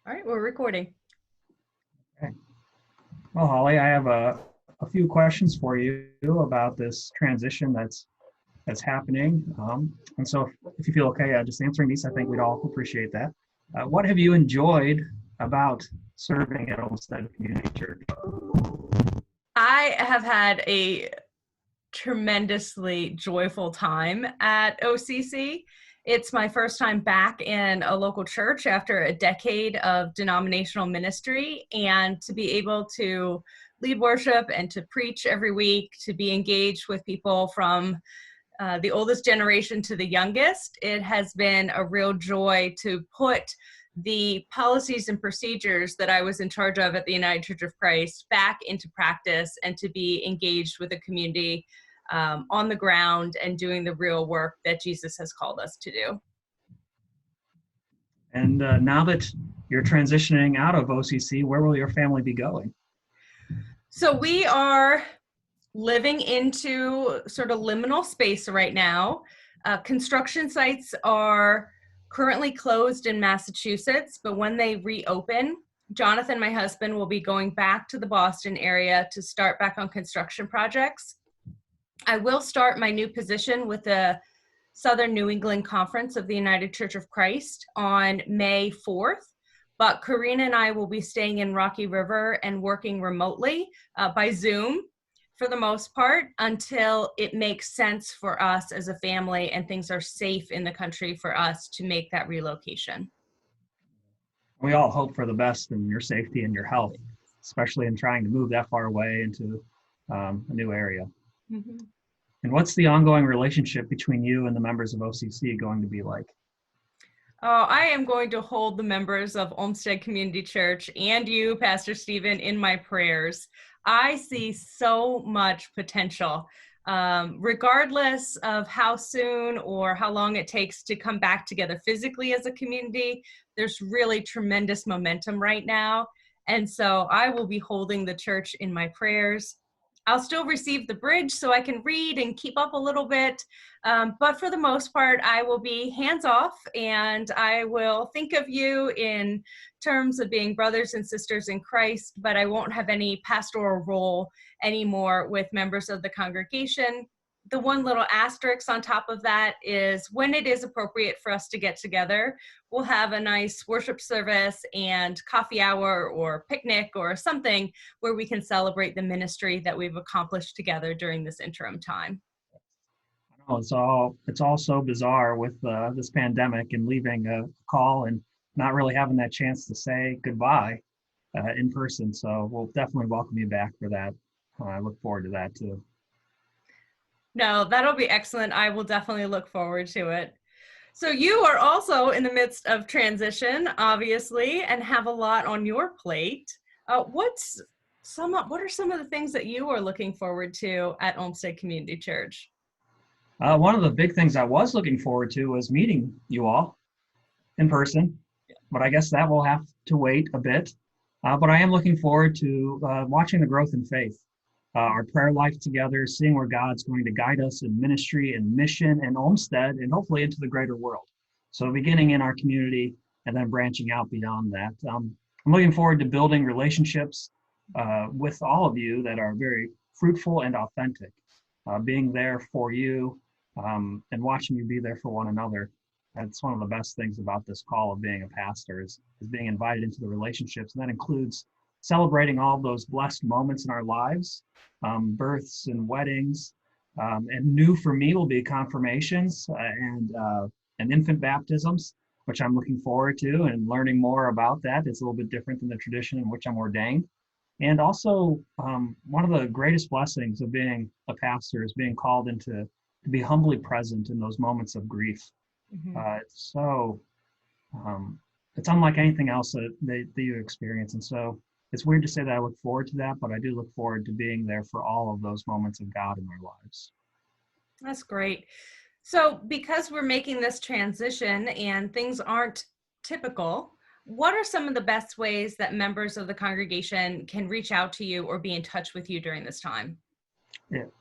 All right, we're recording. Okay. Well, Holly, I have a few questions for you about this transition that's happening. And so, if you feel okay, just answering these, I think we'd all appreciate that. What have you enjoyed about serving at Olmsted Community Church? I have had a tremendously joyful time at OCC. It's my first time back in a local church after a decade of denominational ministry, and to be able to lead worship and to preach every week, to be engaged with people from the oldest generation to the youngest, it has been a real joy to put the policies and procedures that I was in charge of at the United Church of Christ back into practice and to be engaged with the community on the ground and doing the real work that Jesus has called us to do. And now that you're transitioning out of OCC, where will your family be going? So we are living into sort of liminal space right now. Construction sites are currently closed in Massachusetts, but when they reopen, Jonathan, my husband, will be going back to the Boston area to start back on construction projects. I will start my new position with the Southern New England Conference of the United Church of Christ on May 4th. But Karina and I will be staying in Rocky River and working remotely by Zoom for the most part until it makes sense for us as a family and things are safe in the country for us to make that relocation. We all hope for the best in your safety and your health, especially in trying to move that far away into a new area. Mm-hmm. And what's the ongoing relationship between you and the members of OCC going to be like? I am going to hold the members of Olmsted Community Church and you, Pastor Stephen, in my prayers. I see so much potential, regardless of how soon or how long it takes to come back together physically as a community. There's really tremendous momentum right now. And so I will be holding the church in my prayers. I'll still receive the bridge so I can read and keep up a little bit. But for the most part, I will be hands off and I will think of you in terms of being brothers and sisters in Christ, but I won't have any pastoral role anymore with members of the congregation. The one little asterisk on top of that is when it is appropriate for us to get together, we'll have a nice worship service and coffee hour or picnic or something where we can celebrate the ministry that we've accomplished together during this interim time. I know it's all so bizarre with this pandemic and leaving a call and not really having that chance to say goodbye in person. So we'll definitely welcome you back for that. I look forward to that too. No, that'll be excellent. I will definitely look forward to it. So you are also in the midst of transition, obviously, and have a lot on your plate. What are some of the things that you are looking forward to at Olmsted Community Church? One of the big things I was looking forward to was meeting you all in person, but I guess that will have to wait a bit. But I am looking forward to watching the growth in faith, our prayer life together, seeing where God's going to guide us in ministry and mission and Olmsted and hopefully into the greater world. So beginning in our community and then branching out beyond that. I'm looking forward to building relationships with all of you that are very fruitful and authentic, being there for you and watching you be there for one another. That's one of the best things about this call of being a pastor is being invited into the relationships. And that includes celebrating all those blessed moments in our lives, births and weddings. And new for me will be confirmations and infant baptisms, which I'm looking forward to and learning more about that. It's a little bit different than the tradition in which I'm ordained. And also, one of the greatest blessings of being a pastor is being called to be humbly present in those moments of grief. Mm-hmm. It's unlike anything else that you experience. And so it's weird to say that I look forward to that, but I do look forward to being there for all of those moments of God in our lives. That's great. So because we're making this transition and things aren't typical, what are some of the best ways that members of the congregation can reach out to you or be in touch with you during this time?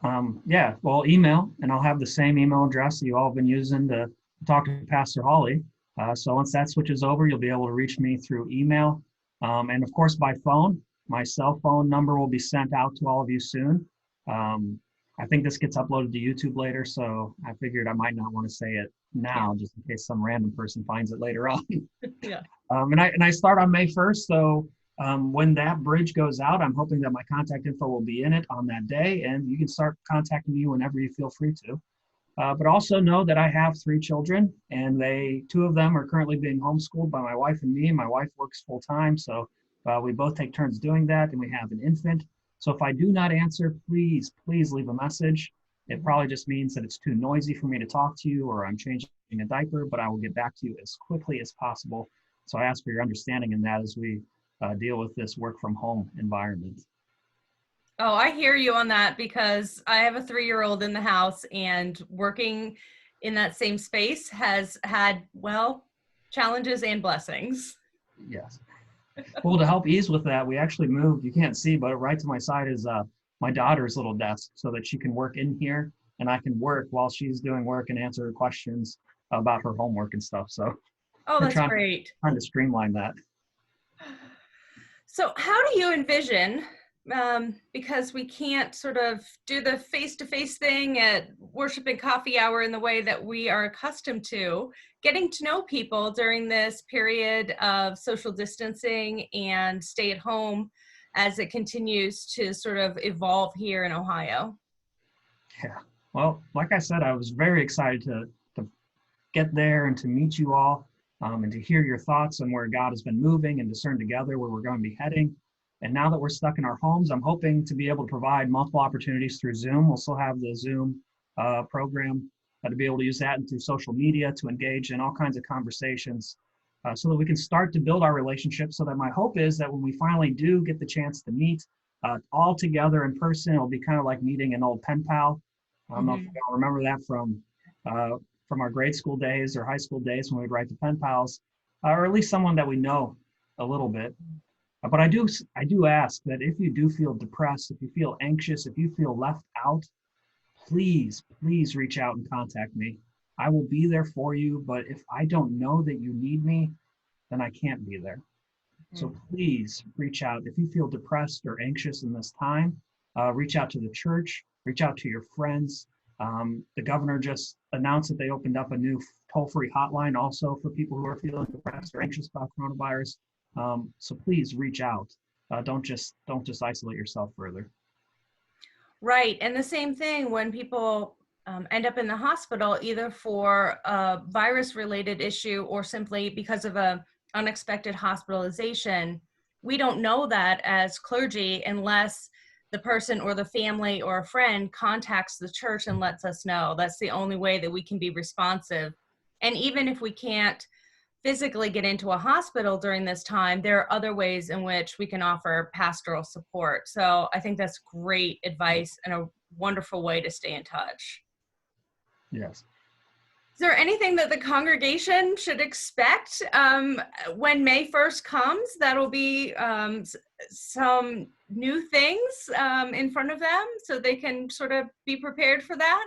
Well, email, and I'll have the same email address that you all have been using to talk to Pastor Holly. So once that switches over, you'll be able to reach me through email, and of course by phone. My cell phone number will be sent out to all of you soon. I think this gets uploaded to YouTube later, so I figured I might not want to say it now, just in case some random person finds it later on. Yeah. And I start on May 1st, so when that bridge goes out, I'm hoping that my contact info will be in it on that day, and you can start contacting me whenever you feel free to. But also know that I have 3 children, and two of them are currently being homeschooled by my wife and me. My wife works full time, so we both take turns doing that, and we have an infant. So if I do not answer, please leave a message. It probably just means that it's too noisy for me to talk to you, or I'm changing a diaper, but I will get back to you as quickly as possible. So I ask for your understanding in that as we deal with this work from home environment. Oh, I hear you on that, because I have a 3-year-old in the house, and working in that same space has had, well, challenges and blessings. Yes. Well, to help ease with that, we actually moved, you can't see, but right to my side is my daughter's little desk so that she can work in here and I can work while she's doing work and answer her questions about her homework and stuff. So Oh, we're that's great. trying to streamline that. So how do you envision, because we can't sort of do the face-to-face thing at worship and coffee hour in the way that we are accustomed to, getting to know people during this period of social distancing and stay at home as it continues to sort of evolve here in Ohio? Yeah. Well, like I said, I was very excited to get there and to meet you all, and to hear your thoughts on where God has been moving and discern together where we're going to be heading. And now that we're stuck in our homes, I'm hoping to be able to provide multiple opportunities through Zoom. We'll still have the Zoom program to be able to use that and through social media to engage in all kinds of conversations so that we can start to build our relationship. So that my hope is that when we finally do get the chance to meet all together in person, it'll be kind of like meeting an old pen pal. I don't know if you all remember that from our grade school days or high school days when we'd write the pen pals, or at least someone that we know a little bit. But I do ask that if you do feel depressed, if you feel anxious, if you feel left out, please reach out and contact me. I will be there for you, but if I don't know that you need me, then I can't be there. So please reach out. If you feel depressed or anxious in this time, reach out to the church, reach out to your friends. The governor just announced that they opened up a new toll-free hotline also for people who are feeling depressed or anxious about coronavirus. So please reach out. Don't just isolate yourself further. Right. And the same thing when people end up in the hospital, either for a virus-related issue or simply because of a unexpected hospitalization. We don't know that as clergy unless the person or the family or a friend contacts the church and lets us know. That's the only way that we can be responsive. And even if we can't physically get into a hospital during this time, there are other ways in which we can offer pastoral support. So I think that's great advice and a wonderful way to stay in touch. Yes. Is there anything that the congregation should expect when May 1st comes? That'll be some new things in front of them so they can sort of be prepared for that?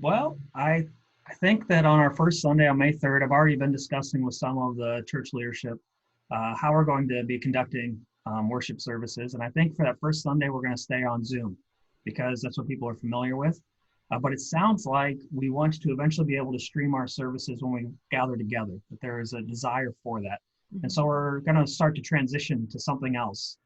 Well, I think that on our first Sunday on May 3rd, I've already been discussing with some of the church leadership how we're going to be conducting worship services. And I think for that first Sunday, we're going to stay on Zoom because that's what people are familiar with. But it sounds like we want to eventually be able to stream our services when we gather together, that there is a desire for that. And so we're going to start to transition to something else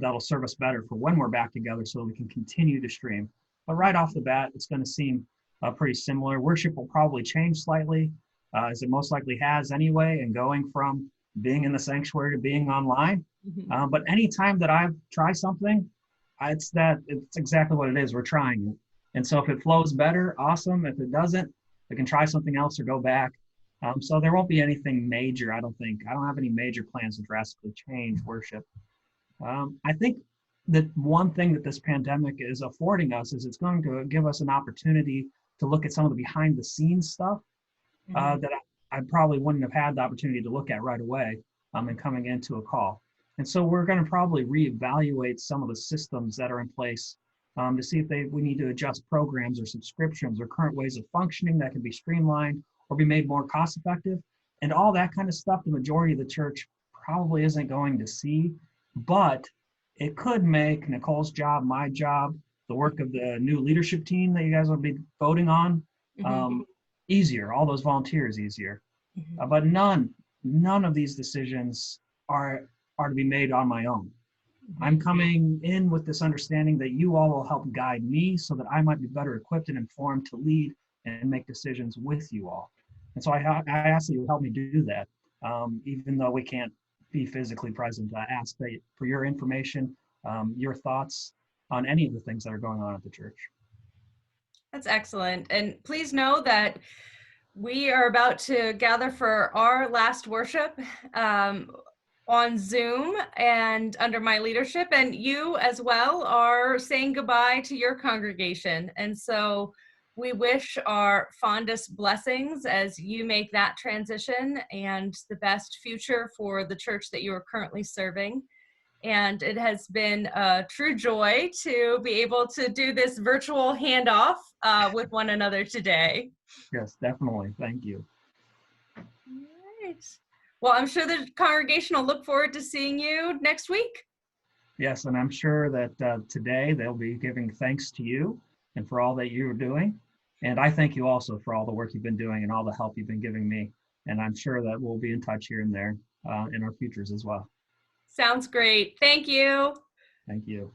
that'll serve us better for when we're back together so we can continue to stream. But right off the bat, it's going to seem pretty similar. Worship will probably change slightly, as it most likely has anyway, and going from being in the sanctuary to being online. But anytime that I try something, it's exactly what it is. We're trying it. And so if it flows better, awesome. If it doesn't, we can try something else or go back. So there won't be anything major, I don't think. I don't have any major plans to drastically change worship. I think that one thing that this pandemic is affording us is it's going to give us an opportunity to look at some of the behind the scenes stuff that I probably wouldn't have had the opportunity to look at right away and coming into a call. And so we're going to probably reevaluate some of the systems that are in place to see if we need to adjust programs or subscriptions or current ways of functioning that can be streamlined, or be made more cost effective. And all that kind of stuff, the majority of the church probably isn't going to see, but it could make Nicole's job, my job, the work of the new leadership team that you guys will be voting on, Mhm. easier, all those volunteers easier. Mhm. But none of these decisions are to be made on my own. I'm coming in with this understanding that you all will help guide me so that I might be better equipped and informed to lead and make decisions with you all. And so I ask that you help me do that. Even though we can't be physically present, I ask that for your information, your thoughts on any of the things that are going on at the church. That's excellent. And please know that we are about to gather for our last worship on Zoom and under my leadership. And you as well are saying goodbye to your congregation. And so we wish our fondest blessings as you make that transition and the best future for the church that you are currently serving. And it has been a true joy to be able to do this virtual handoff with one another today. Yes, definitely. Thank you. All right. Well, I'm sure the congregation will look forward to seeing you next week. Yes, and I'm sure that today they'll be giving thanks to you and for all that you're doing. And I thank you also for all the work you've been doing and all the help you've been giving me. And I'm sure that we'll be in touch here and there in our futures as well. Sounds great. Thank you. Thank you.